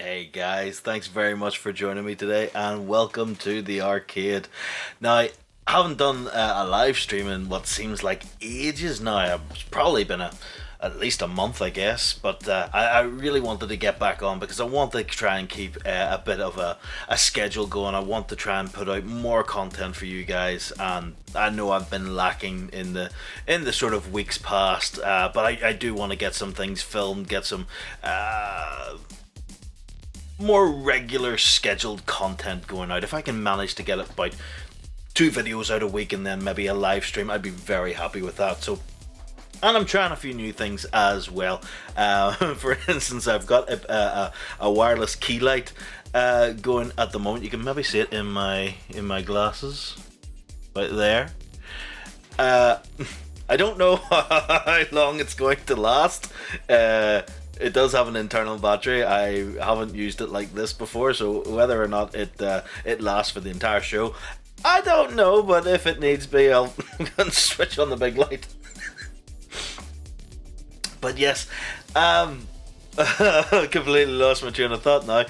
Hey guys, thanks very much for joining me today and welcome to the arcade. Now, I haven't done a live stream in what seems like ages now. It's probably been at least a month, I guess, but I really wanted to get back on because I want to try and keep a bit of a schedule going. I want to try and put out more content for you guys, and I know I've been lacking in the sort of weeks past, but I do want to get some things filmed, get some more regular scheduled content going out. If I can manage to get about 2 videos out a week and then maybe a live stream, I'd be very happy with that. So, and I'm trying a few new things as well. For instance, I've got a wireless key light going at the moment. You can maybe see it in my glasses right there. I don't know how long it's going to last. It does have an internal battery. I haven't used it like this before, so whether or not it lasts for the entire show, I don't know. But if it needs be, I'll switch on the big light. But yes, completely lost my train of thought now.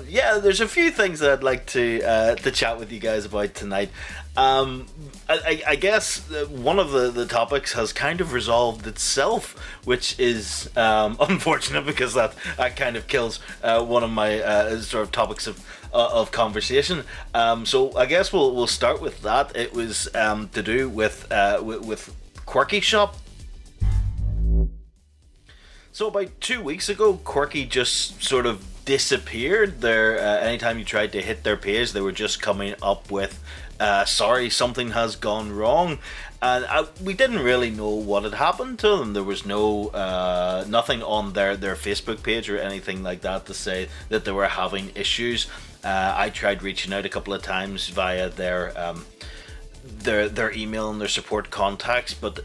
Yeah, there's a few things that I'd like to chat with you guys about tonight. I guess one of the topics has kind of resolved itself, which is unfortunate because that kind of kills one of my sort of topics of conversation. So I guess we'll start with that. It was to do with Qwirky Shop. So about 2 weeks ago, Qwirky just sort of disappeared. Anytime you tried to hit their page, they were just coming up with sorry, something has gone wrong, and we didn't really know what had happened to them. There was nothing on their Facebook page or anything like that to say that they were having issues. I tried reaching out a couple of times via their email and their support contacts, but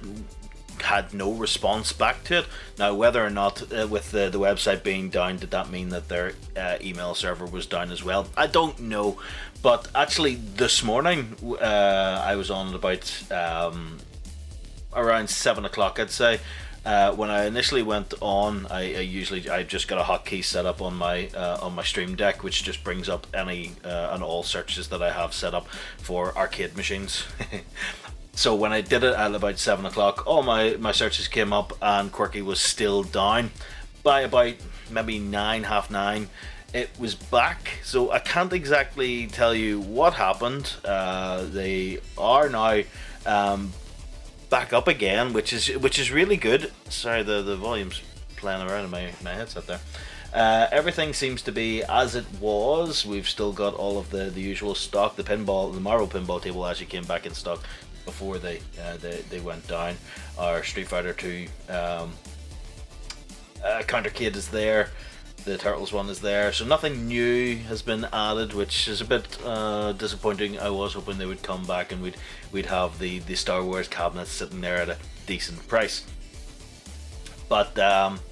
had no response back to it. Now, whether or not with the website being down, did that mean that their email server was down as well? I don't know. But actually, this morning I was on at about around 7 o'clock, I'd say. When I initially went on, I just got a hotkey set up on my Stream Deck, which just brings up any and all searches that I have set up for arcade machines. So when I did it at about 7 o'clock, all my searches came up and Qwirky was still down. By about maybe 9, half 9, it was back. So I can't exactly tell you what happened. They are now back up again, which is really good. Sorry, the volume's playing around in my headset there. Everything seems to be as it was. We've still got all of the usual stock. The Marvel pinball table actually came back in stock before they went down. Our Street Fighter 2 countercade is there. The Turtles one is there, so nothing new has been added, which is a bit disappointing. I was hoping they would come back and we'd have the Star Wars cabinets sitting there at a decent price. But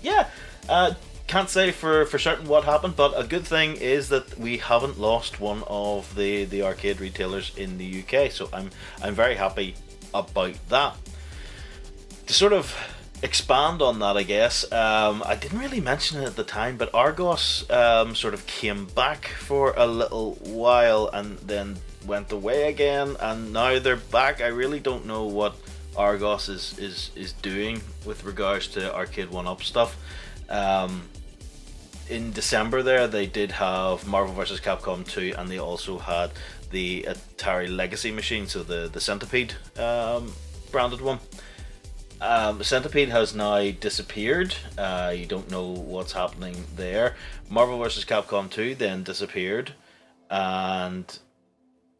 yeah, can't say for certain what happened, but a good thing is that we haven't lost one of the arcade retailers in the UK, so I'm very happy about that. To sort of expand on that, I guess, I didn't really mention it at the time, but Argos sort of came back for a little while and then went away again, and now they're back. I really don't know what Argos is doing with regards to Arcade 1-Up stuff. In December there, they did have Marvel vs. Capcom 2, and they also had the Atari Legacy machine, so the Centipede branded one. Centipede has now disappeared. You don't know what's happening there. Marvel vs. Capcom 2 then disappeared, and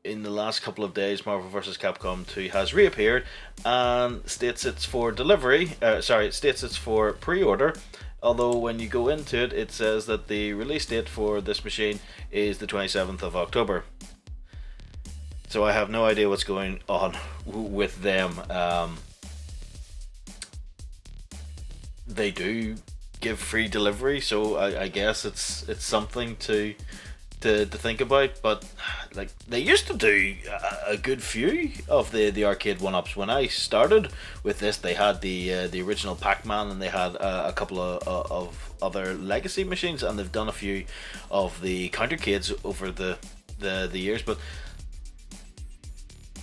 in the last couple of days, Marvel vs. Capcom 2 has reappeared and states it's for delivery. It states it's for pre-order. Although when you go into it, it says that the release date for this machine is the 27th of October. So I have no idea what's going on with them. They do give free delivery, so I guess it's something to think about. But like, they used to do a good few of the Arcade 1-Ups. When I started with this, they had the original Pac-Man, and they had a couple of other legacy machines, and they've done a few of the Countercades over the years. But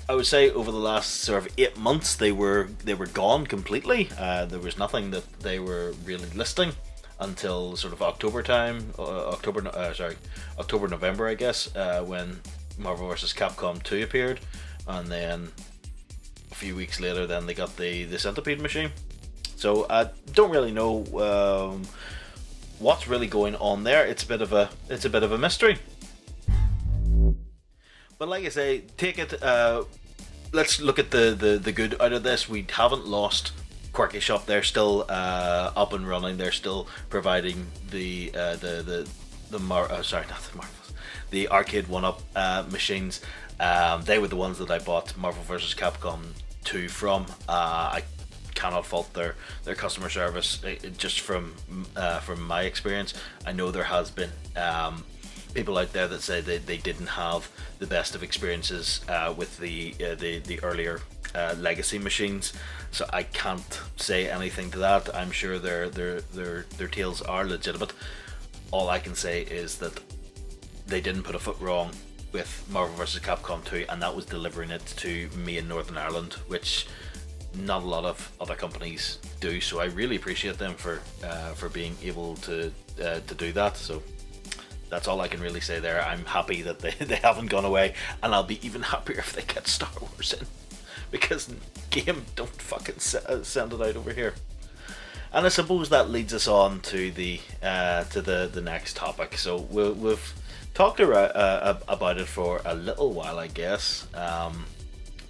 I would say over the last sort of 8 months, they were gone completely. There was nothing that they were really listing until sort of October time, October, November, I guess, when Marvel vs. Capcom 2 appeared, and then a few weeks later, then they got the Centipede machine. So I don't really know what's really going on there. It's a bit of a mystery. But like I say, take it. Let's look at the good out of this. We haven't lost Qwirky Shop. They're still up and running. They're still providing the Arcade 1-Up machines. They were the ones that I bought Marvel vs. Capcom 2 from. I cannot fault their customer service. Just from my experience, I know there has been people out there that say they didn't have the best of experiences with the earlier legacy machines. So I can't say anything to that. I'm sure their tales are legitimate. All I can say is that they didn't put a foot wrong with Marvel vs. Capcom 2, and that was delivering it to me in Northern Ireland, which not a lot of other companies do. So I really appreciate them for being able to do that. So that's all I can really say there. I'm happy that they haven't gone away, and I'll be even happier if they get Star Wars in, because game, don't fucking send it out over here. And I suppose that leads us on to the next topic. So we've talked about it for a little while, I guess.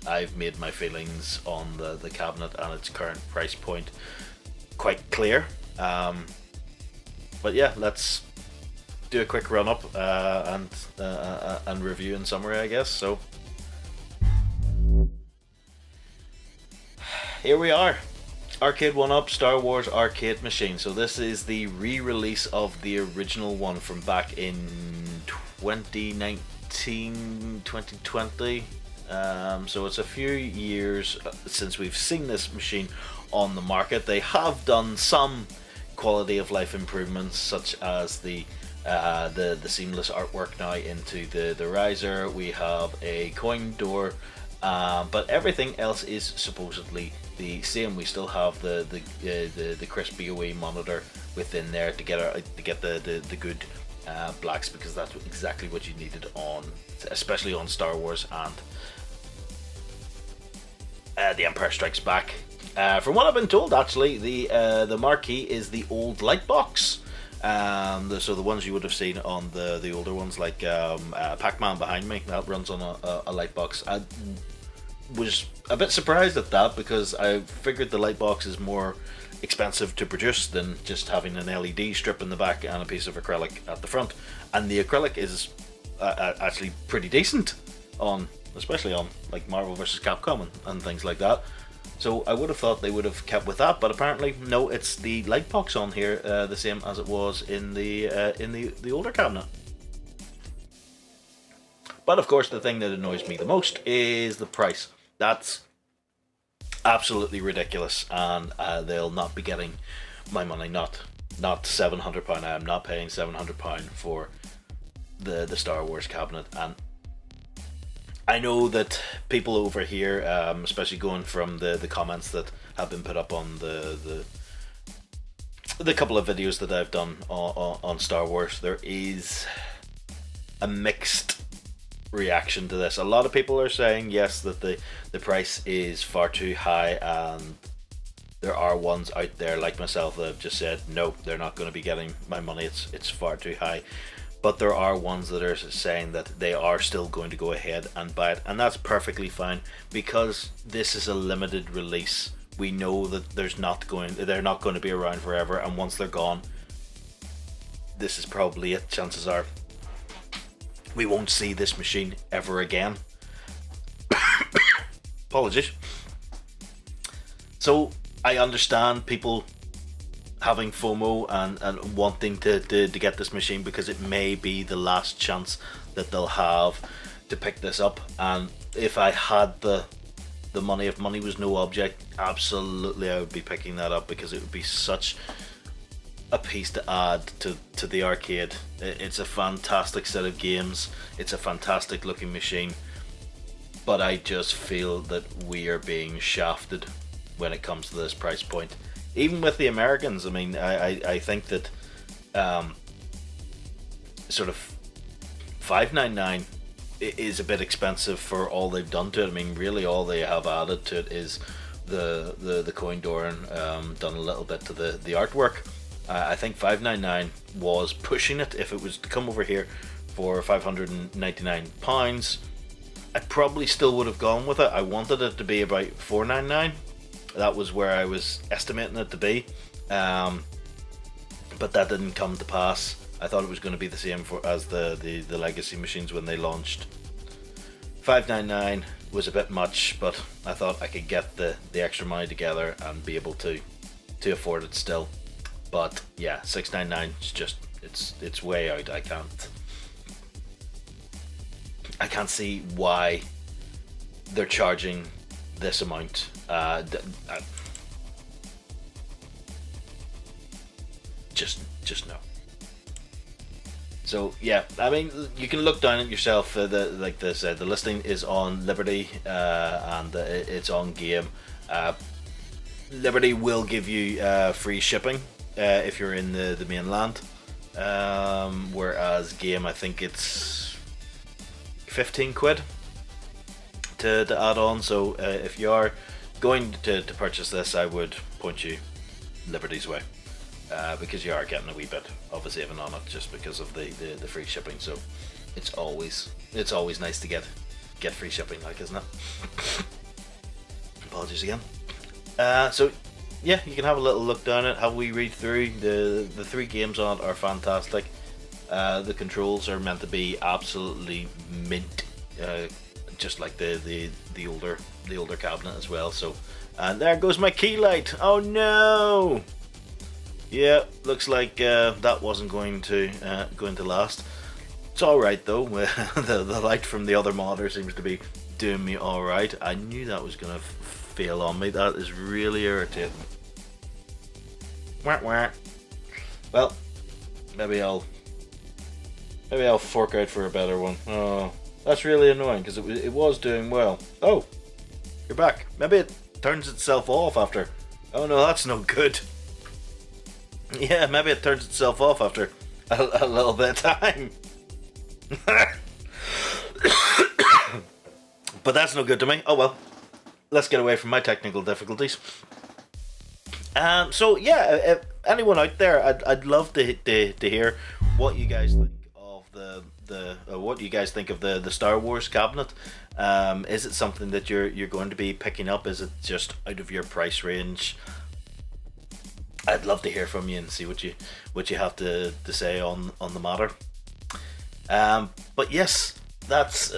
I've made my feelings on the cabinet and its current price point quite clear. But yeah, let's do a quick run up and review and summary, I guess. So here we are, Arcade 1-Up Star Wars Arcade Machine. So this is the re-release of the original one from back in 2019, 2020. So it's a few years since we've seen this machine on the market. They have done some quality of life improvements, such as the seamless artwork now into the riser. We have a coin door, but everything else is supposedly the same. We still have the crisp BOE monitor within there to get the good blacks, because that's exactly what you needed especially on Star Wars and The Empire Strikes Back. From what I've been told, actually, the marquee is the old light box. So the ones you would have seen on the older ones, like Pac-Man behind me, that runs on a light box. I was a bit surprised at that, because I figured the light box is more expensive to produce than just having an LED strip in the back and a piece of acrylic at the front. And the acrylic is actually pretty decent especially on like Marvel vs. Capcom and things like that. So I would have thought they would have kept with that, but apparently no. It's the light box on here, the same as it was in the older cabinet. But of course, the thing that annoys me the most is the price. That's absolutely ridiculous, and they'll not be getting my money. Not £700. I am not paying £700 for the Star Wars cabinet. And I know that people over here, especially going from the comments that have been put up on the couple of videos that I've done on Star Wars, there is a mixed reaction to this. A lot of people are saying yes, that the price is far too high, and there are ones out there like myself that have just said no, they're not going to be getting my money, it's far too high. But there are ones that are saying that they are still going to go ahead and buy it, and that's perfectly fine, because this is a limited release. We know that they're not going to be around forever, and once they're gone, this is probably it. Chances are we won't see this machine ever again. Apologies. So I understand people having FOMO and wanting to get this machine, because it may be the last chance that they'll have to pick this up. And if I had the money, if money was no object, absolutely I would be picking that up, because it would be such a piece to add to the arcade. It's a fantastic set of games, it's a fantastic looking machine, but I just feel that we are being shafted when it comes to this price point. Even with the Americans, I mean, I think that sort of $5.99 is a bit expensive for all they've done to it. I mean, really all they have added to it is the coin door, and done a little bit to the artwork. I think $5.99 was pushing it. If it was to come over here for £599, I probably still would have gone with it. I wanted it to be about $4.99. That was where I was estimating it to be, but that didn't come to pass. I thought it was going to be the same as the legacy machines when they launched. $5.99 was a bit much, but I thought I could get the extra money together and be able to afford it still. But yeah, $6.99 is just it's way out. I can't see why they're charging this amount. Just no. So yeah, I mean, you can look down at yourself. Like this, the listing is on Liberty, and it's on Game. Liberty will give you free shipping if you're in the mainland, whereas Game, I think it's £15 to add on. So if you are going to purchase this, I would point you Liberty's way, because you are getting a wee bit of a saving on it just because of the free shipping. So it's always nice to get free shipping, like, isn't it? Apologies again. So yeah, you can have a little look down it, have a wee read through. The 3 games on it are fantastic. The controls are meant to be absolutely mint, just like the older cabinet as well. So, and there goes my key light. Oh no! Yeah, looks like that wasn't going to last. It's all right though. the light from the other monitor seems to be doing me all right. I knew that was gonna fail on me. That is really irritating. Wah, wah. Well, maybe I'll fork out for a better one. Oh, that's really annoying, because it was doing well. Oh, you're back. Maybe it turns itself off after. Oh no, that's no good. Yeah, maybe it turns itself off after a little bit of time. But that's no good to me. Oh well, let's get away from my technical difficulties. So yeah, if anyone out there, I'd love to hear what you guys think of what you guys think of the Star Wars cabinet. Is it something that you're going to be picking up? Is it just out of your price range? I'd love to hear from you and see what you have to say on the matter. But yes, that's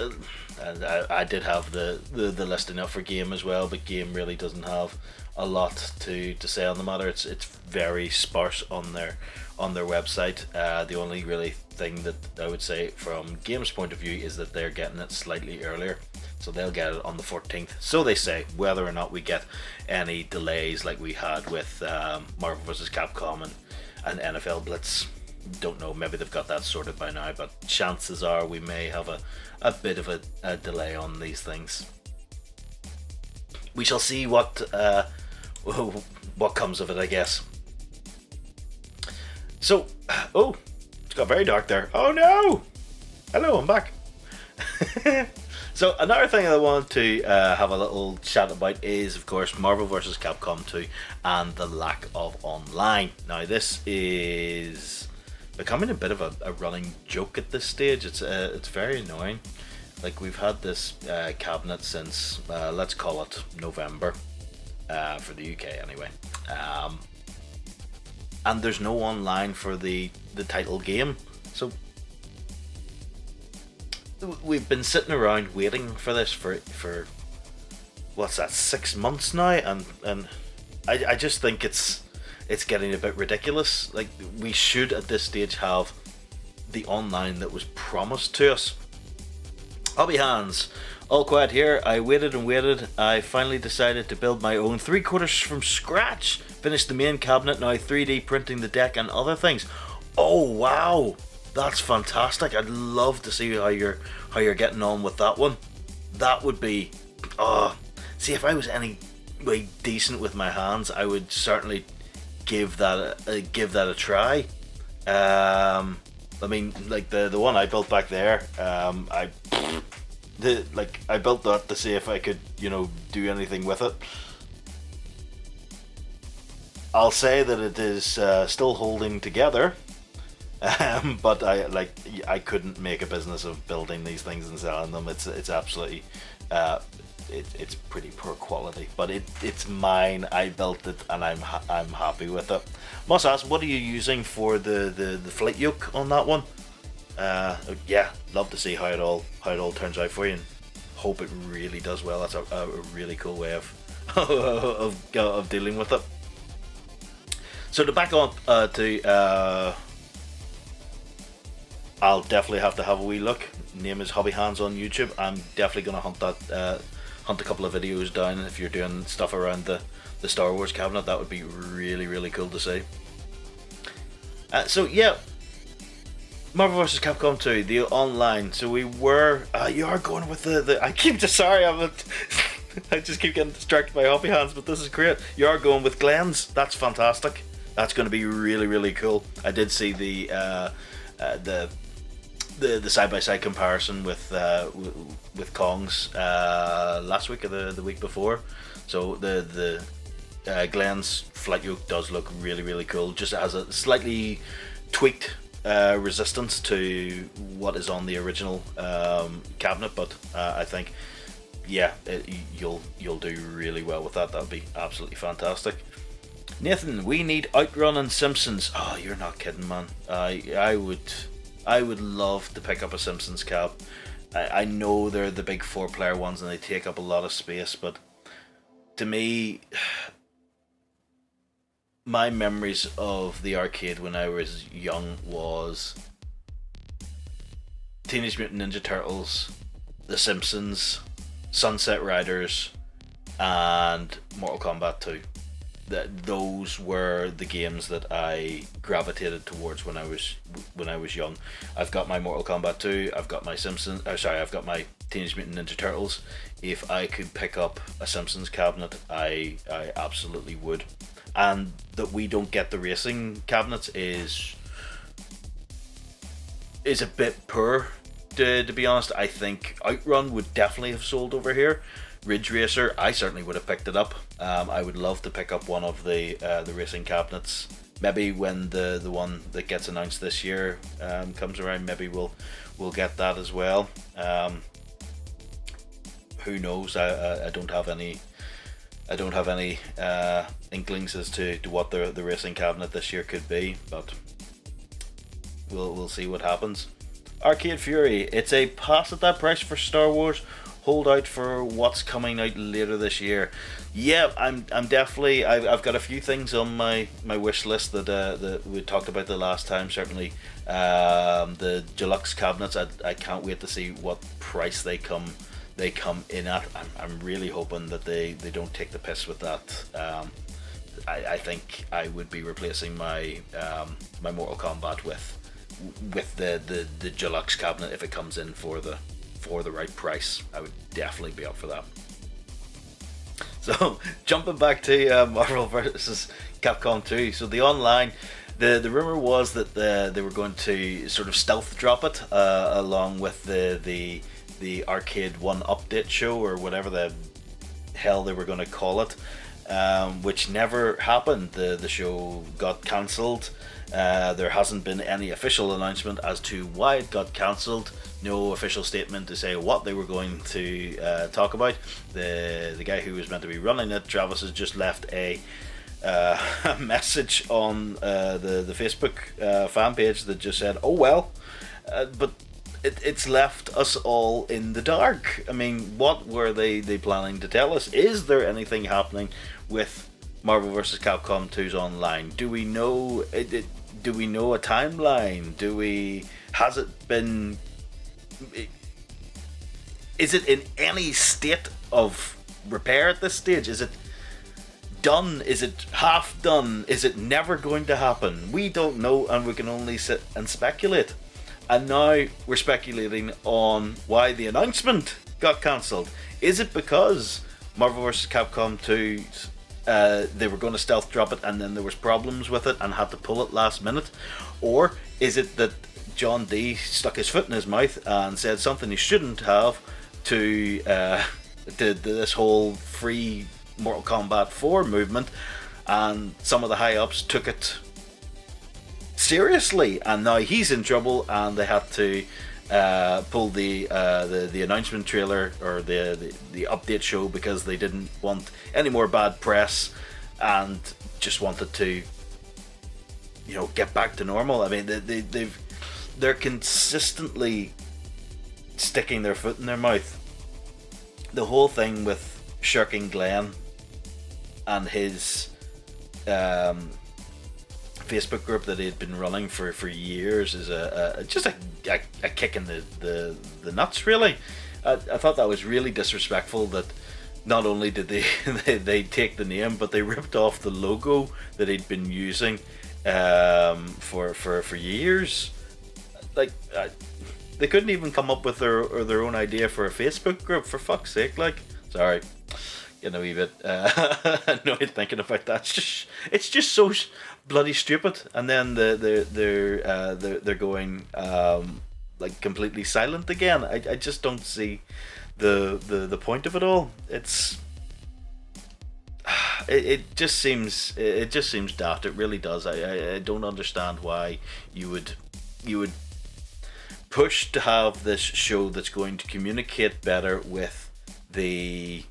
and I did have the listing up for Game as well, but Game really doesn't have a lot to say on the matter. It's very sparse on their website. The only really thing that I would say from Game's point of view is that they're getting it slightly earlier, so they'll get it on the 14th. So they say, whether or not we get any delays like we had with Marvel vs. Capcom and NFL Blitz, don't know, maybe they've got that sorted by now, but chances are we may have a bit of a delay on these things. We shall see what comes of it, I guess. So, oh, it's got very dark there. Oh no! Hello, I'm back. So another thing I want to have a little chat about is, of course, Marvel vs. Capcom 2 and the lack of online. Now, this is becoming a bit of a running joke at this stage. It's very annoying. Like, we've had this cabinet since let's call it November for the UK anyway, and there's no online for the title game. So we've been sitting around waiting for this for what's that, 6 months now, and I just think it's getting a bit ridiculous. Like, we should at this stage have the online that was promised to us. Hobby Hands, all quiet here. I waited and waited. I finally decided to build my own 3/4 from scratch. Finished the main cabinet, now 3D printing the deck and other things. Oh wow, that's fantastic. I'd love to see how you're getting on with that one. That would be, see, if I was any way decent with my hands, I would certainly give that a try. I mean, like the one I built back there, I built that to see if I could, do anything with it. I'll say that it is still holding together, but I couldn't make a business of building these things and selling them. It's absolutely, it's pretty poor quality, but it's mine. I built it, and I'm happy with it. Must ask, what are you using for the flight yoke on that one? Yeah, love to see how it all turns out for you, and hope it really does well. That's a really cool way of of dealing with it. So to back on to I'll definitely have to have a wee look. Name is Hobby Hands on YouTube. I'm definitely gonna hunt a couple of videos down. If you're doing stuff around the Star Wars cabinet, that would be really cool to see. So yeah, Marvel vs. Capcom 2, the online. So we were, you are going with the I keep just sorry, I just keep getting distracted by Hobby Hands, but this is great. You are going with Glenn's. That's fantastic. That's going to be really cool. I did see the side-by-side comparison with Kong's last week or the week before. So the Glenn's flight yoke does look really cool. Just has a slightly tweaked resistance to what is on the original cabinet, but I think, yeah, you'll do really well with that. That would be absolutely fantastic. Nathan, we need Outrun and Simpsons. Oh, you're not kidding, man. I would love to pick up a Simpsons cab. I know they're the big 4-player ones and they take up a lot of space, but to me, my memories of the arcade when I was young was Teenage Mutant Ninja Turtles, The Simpsons, Sunset Riders, and Mortal Kombat 2. Those were the games that I gravitated towards when I was young. I've got my Mortal Kombat 2. I've got my I've got my Teenage Mutant Ninja Turtles. If I could pick up a Simpsons cabinet, I absolutely would. And that we don't get the racing cabinets is a bit poor, to be honest. I think Outrun would definitely have sold over here. Ridge Racer, I certainly would have picked it up. I would love to pick up one of the racing cabinets. Maybe when the one that gets announced this year comes around, maybe we'll get that as well. Who knows? I don't have any inklings as to what the racing cabinet this year could be, but we'll see what happens. Arcade Fury. It's a pass at that price for Star Wars. Hold out for what's coming out later this year. Yeah, I'm definitely. I've got a few things on my wish list that we talked about the last time. Certainly, the deluxe cabinets. I can't wait to see what price they come in at. I'm really hoping that they don't take the piss with that. I think I would be replacing my my Mortal Kombat with the deluxe cabinet if it comes in for the right price. I would definitely be up for that. So jumping back to Marvel vs. Capcom 2. So the online, the rumor was that they were going to sort of stealth drop it along with the Arcade 1 update show, or whatever the hell they were going to call it, which never happened. The show got cancelled. There hasn't been any official announcement as to why it got cancelled. No official statement to say what they were going to talk about. The guy who was meant to be running it, Travis, has just left a message on the Facebook fan page that just said, "Oh well," but it's left us all in the dark. I mean, what were they planning to tell us? Is there anything happening with Marvel vs. Capcom 2's online? Do we know it? Do we know a timeline? Has it been? Is it in any state of repair at this stage? Is it done? Is it half done? Is it never going to happen? We don't know, and we can only sit and speculate. And now we're speculating on why the announcement got cancelled. Is it because Marvel vs. Capcom 2 they were going to stealth drop it and then there was problems with it and had to pull it last minute? Or is it that John D stuck his foot in his mouth and said something he shouldn't have to this whole free Mortal Kombat 4 movement, and some of the high-ups took it seriously, and now he's in trouble, and they had to pull the announcement trailer, or the update show, because they didn't want any more bad press and just wanted to, get back to normal. I mean, they're consistently sticking their foot in their mouth. The whole thing with shirking Glenn and his Facebook group that he had been running for years is just a kick in the nuts, really. I thought that was really disrespectful that not only did they take the name, but they ripped off the logo that he'd been using for years. Like, they couldn't even come up with their own idea for a Facebook group, for fuck's sake. Like, sorry, getting a wee bit annoyed thinking about that. It's just so bloody stupid. And then they're going like completely silent again. I just don't see the point of it all. It just seems daft. It really does. I don't understand why you would push to have this show that's going to communicate better with the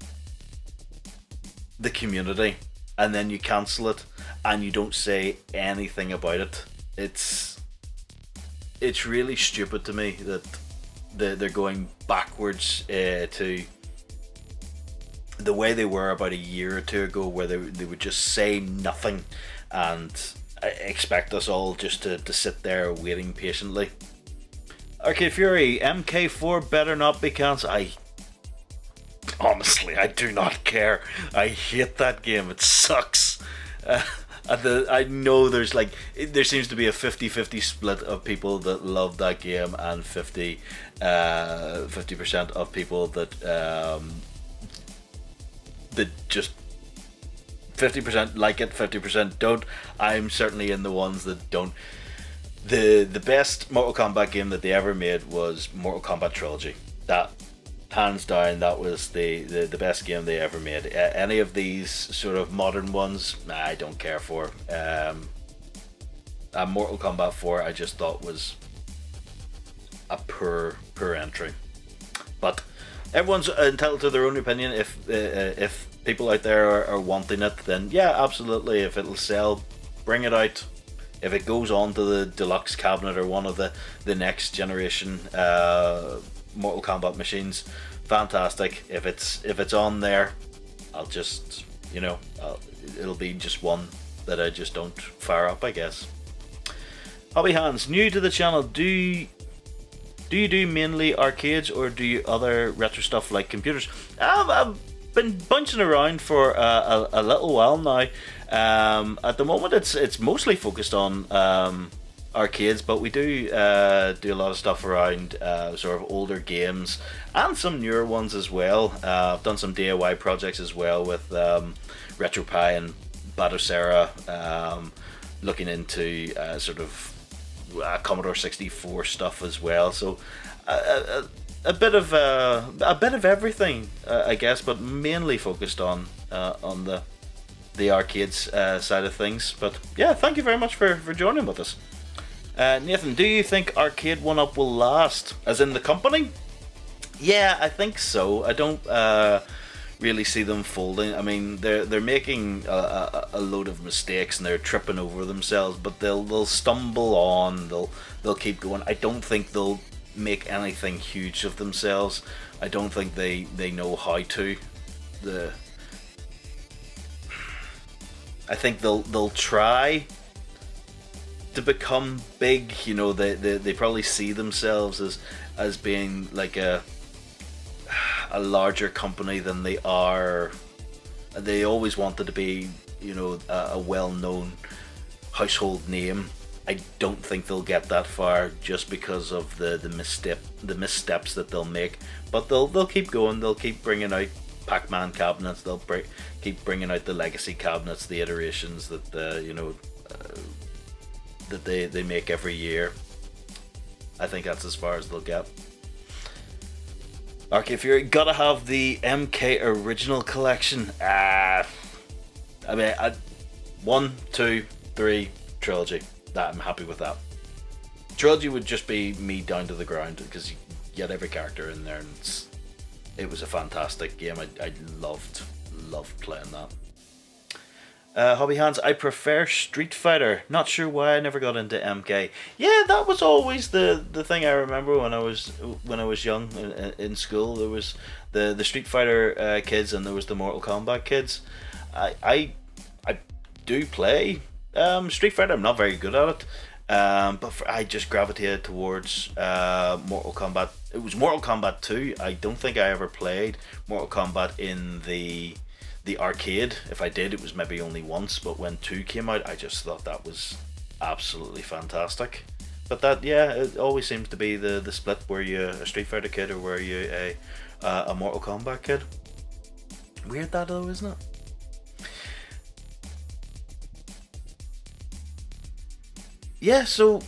community, and then you cancel it and you don't say anything about it. It's really stupid to me that they're going backwards to the way they were about a year or two ago, where they would just say nothing and expect us all just to sit there waiting patiently. Arcade Fury, MK4 better not be cancelled. Honestly, I do not care. I hate that game. It sucks. I know there seems to be a 50-50 split of people that love that game, and 50% of people that just 50% like it, 50% don't. I'm certainly in the ones that don't. The best Mortal Kombat game that they ever made was Mortal Kombat Trilogy. That, hands down, that was the best game they ever made. Any of these sort of modern ones, I don't care for. Mortal Kombat 4 I just thought was a poor entry. But everyone's entitled to their own opinion. If people out there are wanting it, then yeah, absolutely. If it'll sell, bring it out. If it goes on to the deluxe cabinet or one of the next generation Mortal Kombat machines, fantastic. If it's on there, I'll just, it'll be just one that I just don't fire up, I guess. Hobby Hands, new to the channel. Do you do mainly arcades, or do you other retro stuff like computers? I've been bunching around for a little while now. At the moment, it's mostly focused on arcades, but we do do a lot of stuff around sort of older games and some newer ones as well. I've done some DIY projects as well with RetroPie and Batocera, looking into sort of Commodore 64 stuff as well. So a bit of everything, I guess, but mainly focused on the arcades side of things. But yeah, thank you very much for joining with us. Nathan, do you think Arcade 1UP will last, as in the company? Yeah, I think so. I don't really see them folding. I mean, they're making a load of mistakes and they're tripping over themselves, but they'll stumble on. They'll keep going. I don't think they'll make anything huge of themselves. I don't think they know how to. I think they'll try to become big. They probably see themselves as being like a larger company than they are. They always wanted to be, a well-known household name. I don't think they'll get that far just because of the missteps that they'll make. But they'll keep going. They'll keep bringing out Pac-Man cabinets. They'll keep bringing out the legacy cabinets, the iterations that that they make every year. I think that's as far as they'll get. Okay, if you're gotta have the MK original collection, I mean, 1, 2, 3 trilogy. That I'm happy with that. Trilogy would just be me down to the ground because you get every character in there, and it was a fantastic game. I loved playing that. Hobby Hands, I prefer Street Fighter. Not sure why I never got into MK. Yeah, that was always the thing I remember when I was young in school. There was the Street Fighter kids and there was the Mortal Kombat kids. I do play Street Fighter. I'm not very good at it, but I just gravitated towards Mortal Kombat. It was Mortal Kombat 2. I don't think I ever played Mortal Kombat in the arcade. If I did, it was maybe only once, but when 2 came out, I just thought that was absolutely fantastic. But that, yeah, it always seems to be the split, where you a Street Fighter kid or where you a Mortal Kombat kid. Weird that though, isn't it? Yeah, so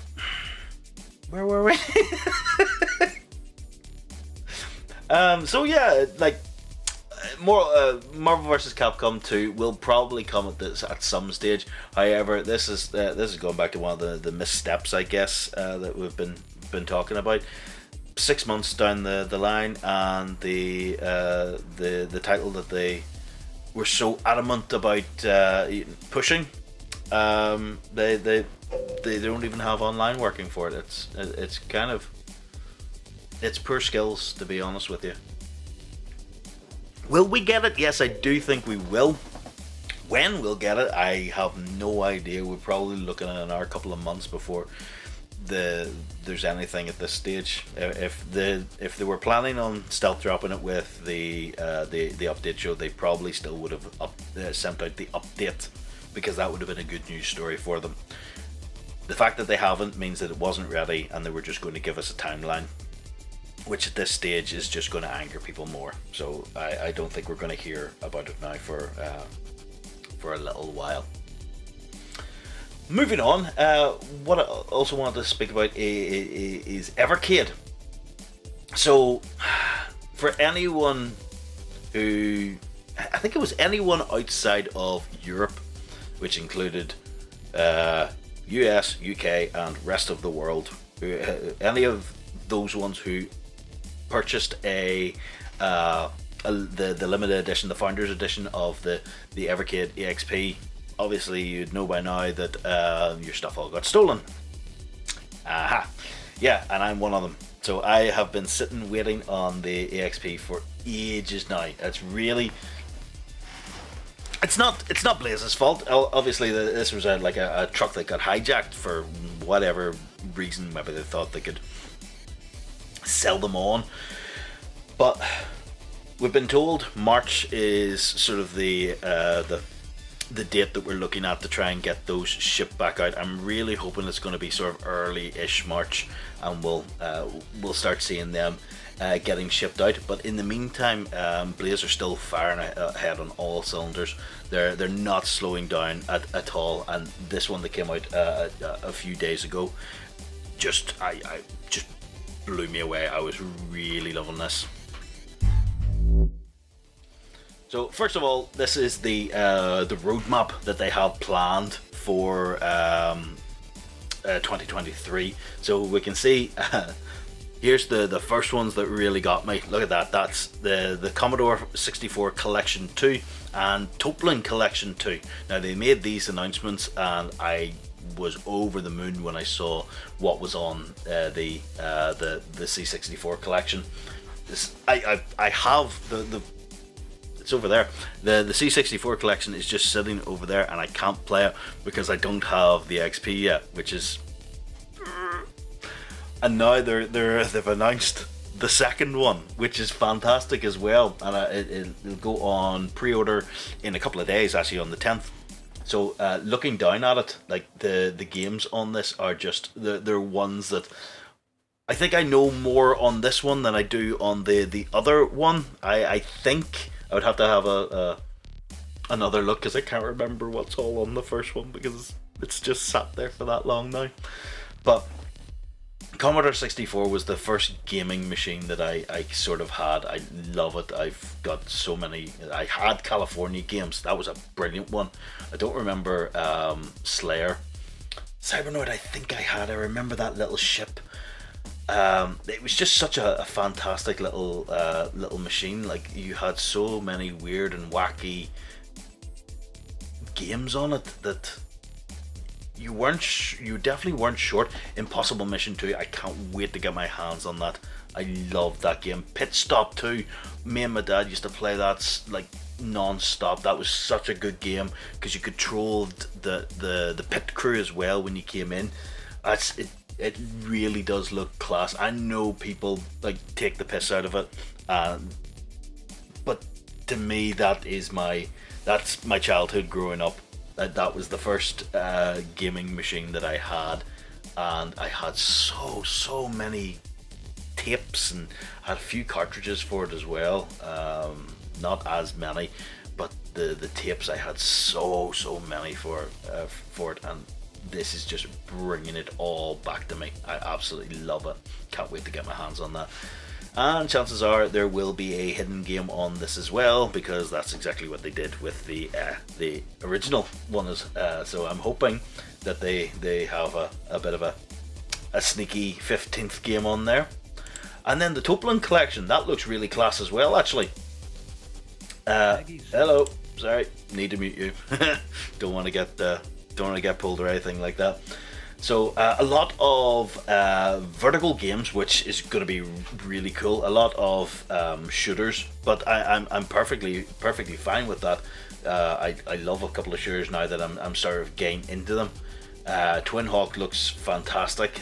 where were we? So yeah, like Marvel vs. Capcom 2 will probably come at some stage. However, this is going back to one of the missteps, I guess, that we've been talking about. 6 months down the line, and the title that they were so adamant about pushing, they don't even have online working for it. It's poor skills, to be honest with you. Will we get it? Yes, I do think we will. When we'll get it, I have no idea. We're probably looking at another couple of months before there's anything at this stage. If they were planning on stealth dropping it with the update show, they probably still would have sent out the update, because that would have been a good news story for them. The fact that they haven't means that it wasn't ready, and they were just going to give us a timeline, which at this stage is just going to anger people more. So I don't think we're going to hear about it now for a little while. Moving on, what I also wanted to speak about is Evercade. So for anyone who, I think it was anyone outside of Europe, which included US, UK, and rest of the world, any of those ones who purchased the limited edition, the Founders Edition of the Evercade EXP obviously you'd know by now that your stuff all got stolen. Aha. Yeah, and I'm one of them. So I have been sitting waiting on the EXP for ages now. It's not Blaze's fault. Obviously, this was a truck that got hijacked for whatever reason. Maybe they thought they could sell them on. But we've been told March is sort of the date that we're looking at to try and get those shipped back out. I'm really hoping it's going to be sort of early-ish March, and we'll start seeing them getting shipped out. But in the meantime, Blaze are still firing ahead on all cylinders. They're not slowing down at all. And this one that came out a few days ago just blew me away. I was really loving this. So first of all, this is the roadmap that they have planned for 2023. So we can see here's the first ones that really got me. Look at that. That's the Commodore 64 Collection 2 and Toplin Collection 2. Now they made these announcements and I was over the moon when I saw what was on the C64 collection. I have the it's over there. The C64 collection is just sitting over there and I can't play it because I don't have the XP yet, which is... And now they've announced the second one, which is fantastic as well, and it'll go on pre-order in a couple of days, actually on the 10th. So looking down at it, like the games on this are just they're ones that I think I know more on this one than I do on the other one. I think I would have to have another look because I can't remember what's all on the first one because it's just sat there for that long now. But Commodore 64 was the first gaming machine that I sort of had. I love it. I've got so many. I had California games. That was a brilliant one. I don't remember Slayer. Cybernoid I think I had. I remember that little ship. It was just such a fantastic little machine. Like, you had so many weird and wacky games on it that you definitely weren't short. Impossible Mission 2, I can't wait to get my hands on that. I love that game. Pit Stop 2, me and my dad used to play that like non-stop. That was such a good game because you controlled the pit crew as well when you came in. It really does look class. I know people like take the piss out of it, but to me that's my childhood growing up. That was the first gaming machine that I had, and I had so many tapes and had a few cartridges for it as well. Not as many, but the tapes I had so many for it, and this is just bringing it all back to me. I absolutely love it. Can't wait to get my hands on that. And chances are there will be a hidden game on this as well, because that's exactly what they did with the original one. So I'm hoping that they have a bit of a sneaky 15th game on there. And then the Toplin collection, that looks really class as well, actually. Hello, sorry, need to mute you. Don't want to get pulled or anything like that. So a lot of vertical games, which is going to be really cool. A lot of shooters, but I'm perfectly fine with that. I love a couple of shooters now that I'm sort of getting into them. Twin Hawk looks fantastic.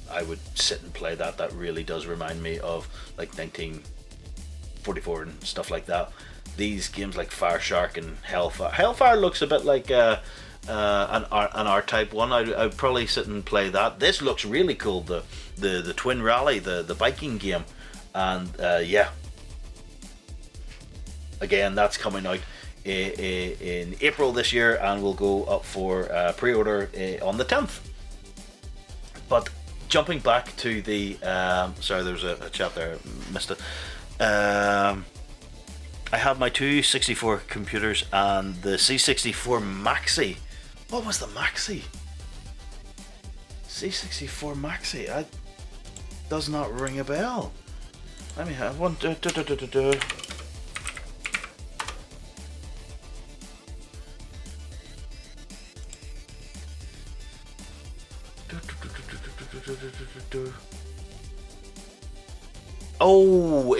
I would sit and play that. That really does remind me of like 1944 and stuff like that. These games like Fire Shark and Hellfire. Hellfire looks a bit like an R-Type one. I'd probably sit and play that. This looks really cool. The Twin Rally, the Viking game, and yeah. Again, that's coming out in April this year, and will go up for pre-order on the 10th. But jumping back to the sorry, there was a chat there, missed it. I have my two 64 computers and the C64 Maxi. What was the Maxi? C64 Maxi. Does not ring a bell. Let me have one. Oh,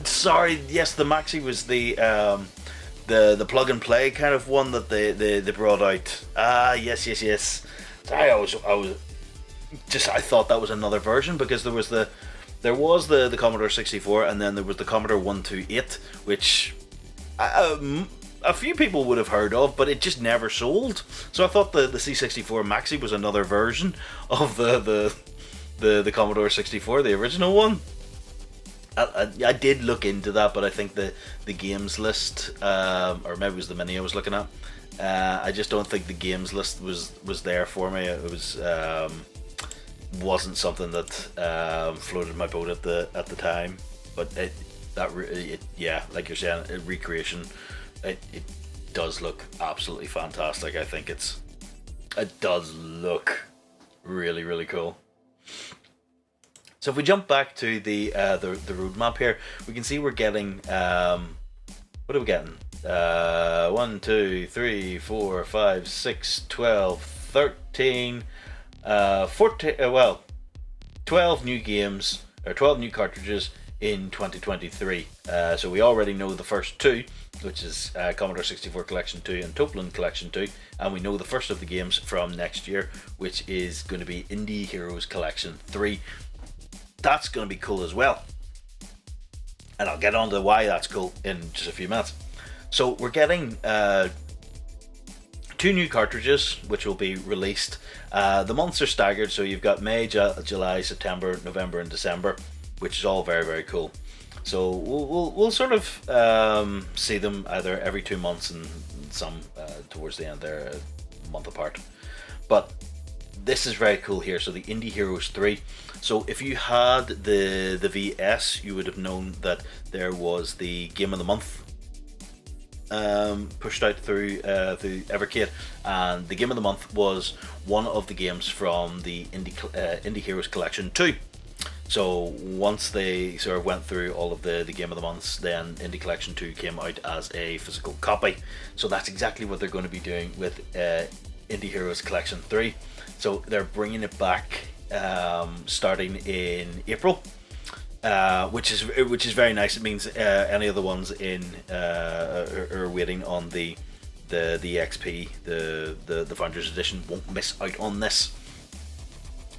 sorry. Yes, the Maxi was the plug and play kind of one that they brought out. Yes. I thought that was another version, because there was the Commodore 64, and then there was the Commodore 128, which a few people would have heard of, but it just never sold. So I thought the C64 Maxi was another version of the Commodore 64, the original one. I did look into that, but I think the games list, or maybe it was the Mini I was looking at, I just don't think the games list was there for me. It wasn't something that floated my boat at the time. But yeah, like you're saying, recreation, it does look absolutely fantastic. I think it does look really, really cool. So if we jump back to the roadmap here, we can see we're getting what are we getting? 1, 2, 3, 4, 5, 6, 12, 13, 14. 12 new games, or 12 new cartridges in 2023. So we already know the first two, which is Commodore 64 Collection 2 and Toplin Collection 2, and we know the first of the games from next year, which is going to be Indie Heroes Collection 3. That's going to be cool as well, and I'll get on to why that's cool in just a few minutes. So we're getting 2 new cartridges which will be released. The months are staggered, so you've got May, July, September, November and December, which is all very, very cool. So we'll sort of see them either every 2 months, and some towards the end there, a month apart. But this is very cool here. So the Indie Heroes 3. So if you had the VS, you would have known that there was the Game of the Month pushed out through Evercade, and the Game of the Month was one of the games from the Indie Heroes Collection 2. So once they sort of went through all of the Game of the Months, then Indie Collection 2 came out as a physical copy. So that's exactly what they're going to be doing with Indie Heroes Collection 3. So they're bringing it back starting in April, which is very nice. It means any of the ones in are waiting on the XP, the Founders Edition, won't miss out on this.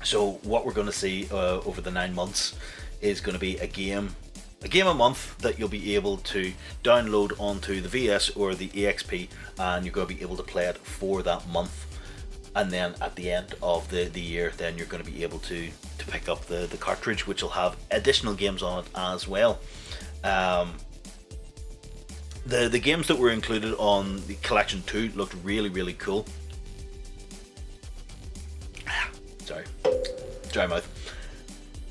So what we're going to see over the 9 months is going to be a game a month that you'll be able to download onto the VS or the EXP, and you're going to be able to play it for that month. And then at the end of the year, then you're going to be able to pick up the cartridge, which will have additional games on it as well. The games that were included on the Collection 2 looked really, really cool. Sorry, dry mouth.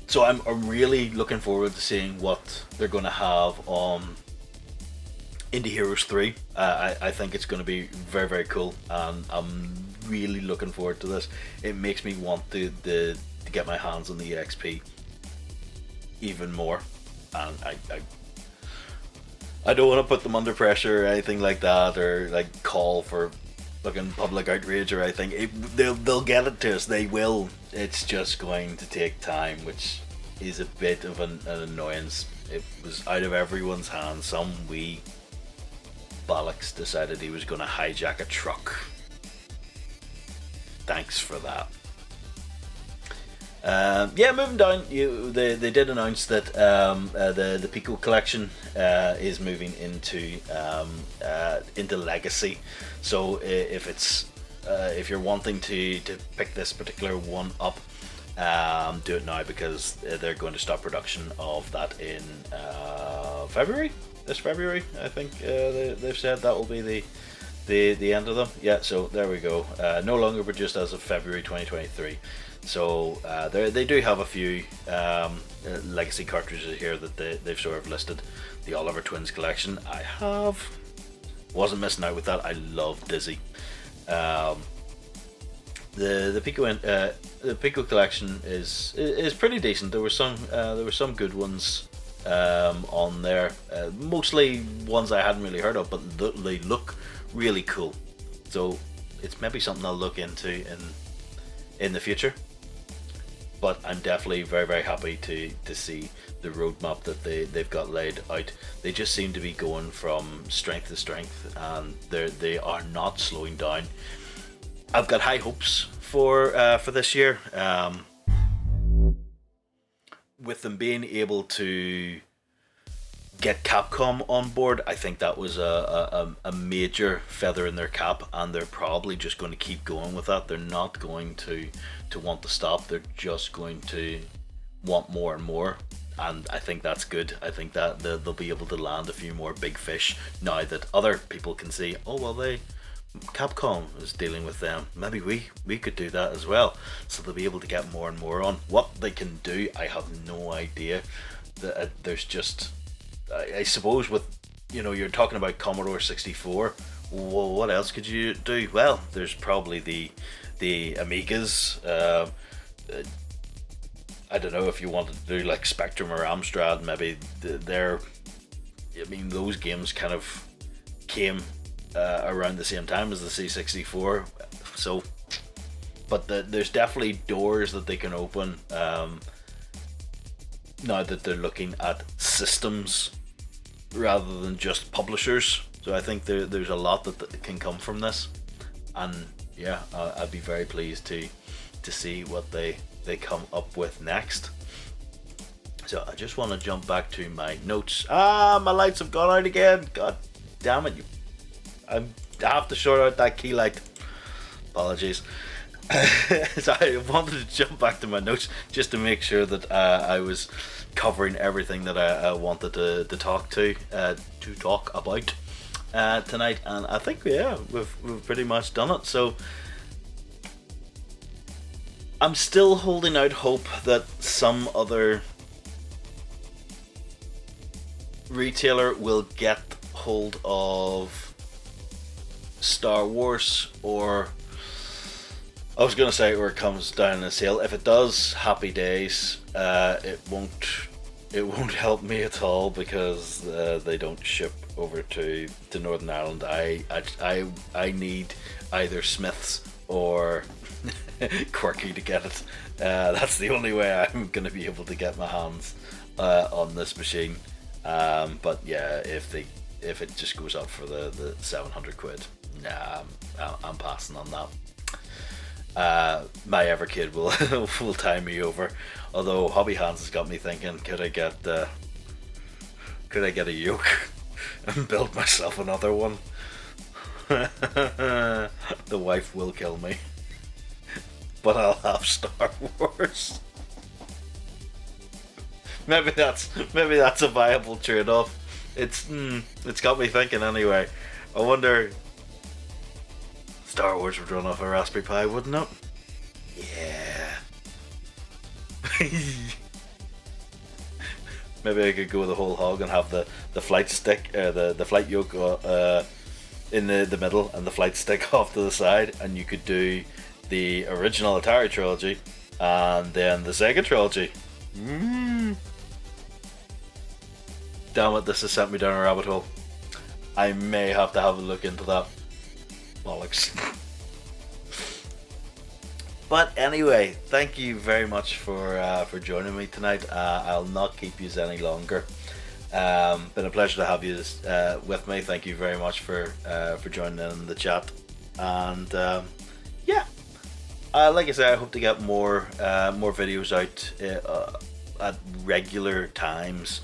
So I'm really looking forward to seeing what they're going to have on Indie Heroes 3. I think it's going to be very, very cool, and I'm really looking forward to this. It makes me want to get my hands on the EXP even more, and I don't want to put them under pressure or anything like that, or like call for fucking public outrage or anything. They'll get it to us. They will. It's just going to take time, which is a bit of an annoyance. It was out of everyone's hands. Some wee bollocks decided he was going to hijack a truck. Thanks for that. Moving down, they did announce that the Pico collection is moving into Legacy. So if you're wanting to pick this particular one up, do it now, because they're going to stop production of that in February. This February, I think they've said that will be the end of them. Yeah, so there we go. No longer produced as of February 2023. So they do have a few legacy cartridges here that they've sort of listed. The Oliver Twins collection, wasn't missing out with that. I love Dizzy. The Pico collection is pretty decent. There were some good ones on there, mostly ones I hadn't really heard of, but they look really cool. So it's maybe something I'll look into in the future. but I'm definitely very happy to see the roadmap that they've got laid out. They just seem to be going from strength to strength, and they are not slowing down. I've got high hopes for this year. With them being able to get Capcom on board, I think that was a major feather in their cap, and they're probably just going to keep going with that. They're not going to want to stop. They're just going to want more and more, and I think that's good. I think that they'll be able to land a few more big fish now that other people can see, oh well, Capcom is dealing with them, maybe we could do that as well. So they'll be able to get more and more on. What they can do, I have no idea. There's just, I suppose, with, you're talking about Commodore 64. Well, what else could you do? Well, there's probably the Amigas. I don't know if you wanted to do like Spectrum or Amstrad. Maybe those games kind of came around the same time as the C64. So, but there's definitely doors that they can open now that they're looking at systems rather than just publishers. So I think there's a lot that can come from this, and yeah, I'd be very pleased to see what they come up with next. So I just want to jump back to my notes. My lights have gone out again. God damn it! I have to sort out that key light. Apologies. So I wanted to jump back to my notes just to make sure that I was covering everything that I wanted to talk about tonight, and I think we've pretty much done it. So I'm still holding out hope that some other retailer will get hold of Star Wars, or I was going to say, or it comes down in a sale. If it does, happy days. It won't help me at all because they don't ship over to Northern Ireland. I need either Smiths or Qwirky to get it. That's the only way I'm going to be able to get my hands on this machine. But yeah, if it just goes up for the 700 quid, nah, I'm passing on that. My Evercade will tie me over. Although Hobby Hands has got me thinking, could I get a yoke and build myself another one? The wife will kill me, but I'll have Star Wars. Maybe that's a viable trade-off. It's got me thinking anyway. I wonder, Star Wars would run off a Raspberry Pi, wouldn't it? Yeah. Maybe I could go the whole hog and have the flight stick, the flight yoke in the middle and the flight stick off to the side, and you could do the original Atari trilogy and then the Sega trilogy. Damn it, this has sent me down a rabbit hole. I may have to have a look into that. Bollocks. But anyway, thank you very much for joining me tonight. I'll not keep you any longer. Been a pleasure to have you with me. Thank you very much for joining in the chat. And yeah, like I said, I hope to get more videos out at regular times.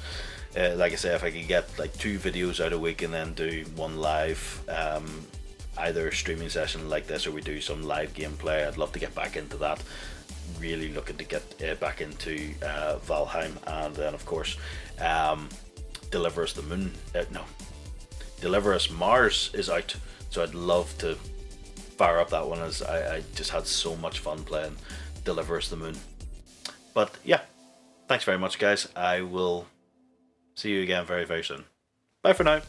Like I say, if I could get like 2 videos out a week and then do one live, either streaming session like this or we do some live gameplay, I'd love to get back into that. Really looking to get back into Valheim, and then of course Deliver Us Mars is out, so I'd love to fire up that one, as I just had so much fun playing Deliver Us the Moon. But yeah, thanks very much guys. I will see you again very, very soon. Bye for now.